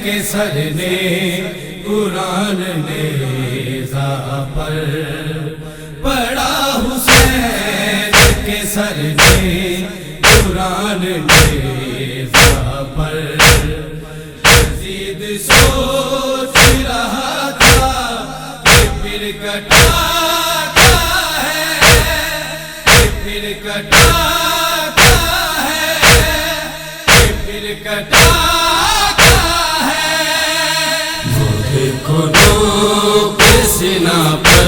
کے سر نے قرآن نیزہ پر پڑا، حسین کے سر نے قرآن نیزہ پر یزید سوچ رہا تھا کہ پھر کٹا پھر کٹا پھر کٹا ہے وہ دیکھو نوک سینہ پر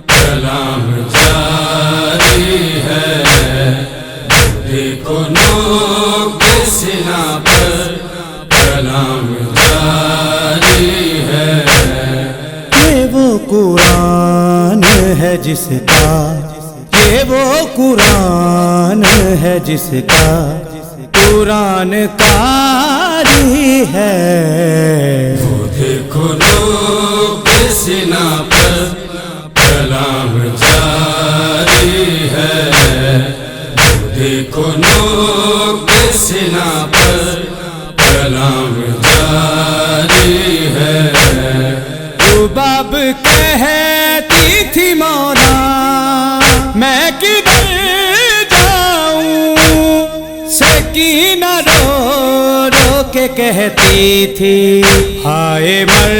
کلام جاری ہے، وہ دیکھو نوک سینہ پر کلام جاری ہے۔ یہ وہ قرآن ہے جس کا، یہ وہ قرآن ہے جس کا قرآن کاری ہے۔ وہ دیکھو نوک سینہ پر کلام جاری ہے، وہ دیکھو نوک سینہ پر کلام جاری ہے۔ رباب کہتی تھی مولا میں کدھر جاؤں، سکینہ رو رو کے کہتی تھی ہائے مر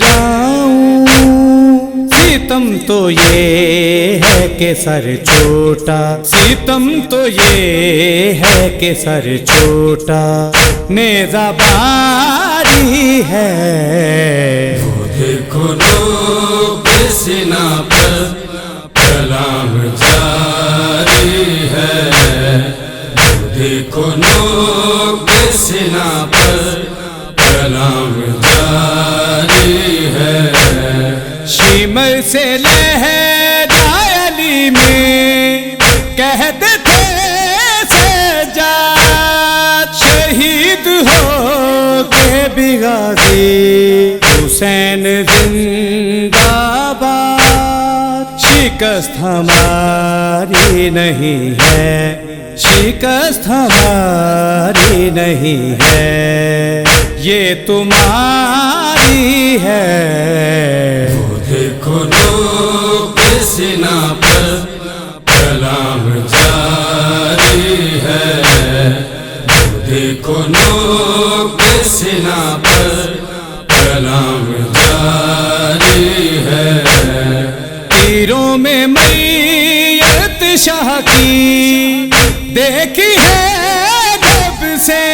جاؤں۔ ستم تو یہ ہے کہ سر چھوٹا، ستم تو یہ ہے کہ سر چھوٹا، نیزہ باری ہے۔ وہ دیکھو نوک سینہ پر کلام جاری ہے، وہ دیکھو نوک سینہ پر کلام جاری ہے۔ شیمر سے لہر علی میں کہتے تھے سجاد، شہید ہو کے بھی غازی حسین زندہ باد۔ شکست ہماری نہیں ہے، شکست ہماری نہیں ہے، یہ تمہاری ہے۔ وہ دیکھو نوک سینہ پر کلام جاری ہے، وہ دیکھو نوک سینہ پر کلام جاری ہے۔ تیروں میں میت شاہ کی دیکھی ہے جب سے،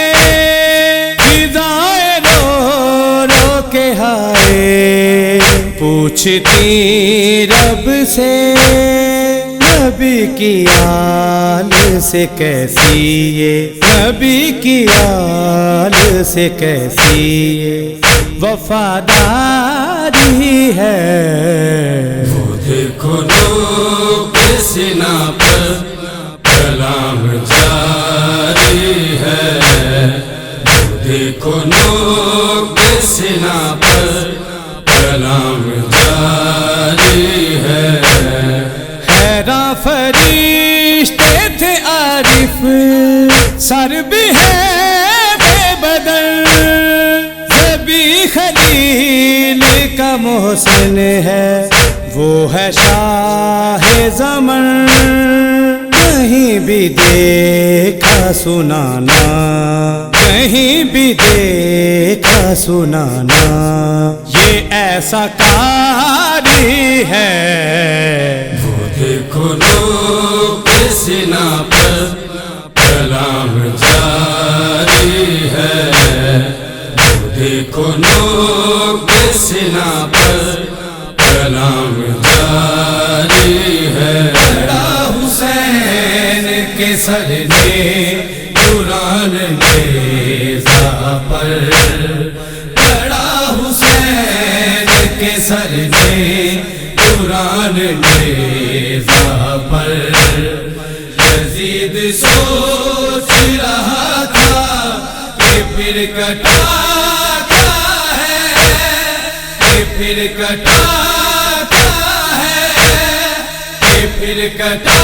فضائیں رو رو کے ہائے پوچھتی رب سے، نبی کی آل سے کیسی یہ، نبی کی آل سے کیسی یہ وفاداری ہے۔ وہ دیکھو نوک سینہ پر کلام جاری ہے، وہ دیکھو نوک سینہ پر کلام جاری ہے۔ حیراں فرشتے تھے عارف، سر بھی ہے بے بدل، ذبی خلیل کا محسن ہے، وہ ہے شاہ زمن۔ کہیں بھی دیکھا سنانا، کہیں بھی دیکھا سنانا، یہ ایسا کاری ہے۔ وہ دیکھو نوک سینہ پر کلام جاری ہے، وہ دیکھو نوک سینہ پر کلام جاری ہے۔ حسین کے سر نے قرآن نیزہ پر پڑا، حسین کے سر نے قرآن نیزہ پر یزید سوچ رہا تھا کہ پھر کٹا پھر کٹا ہے پھر کٹا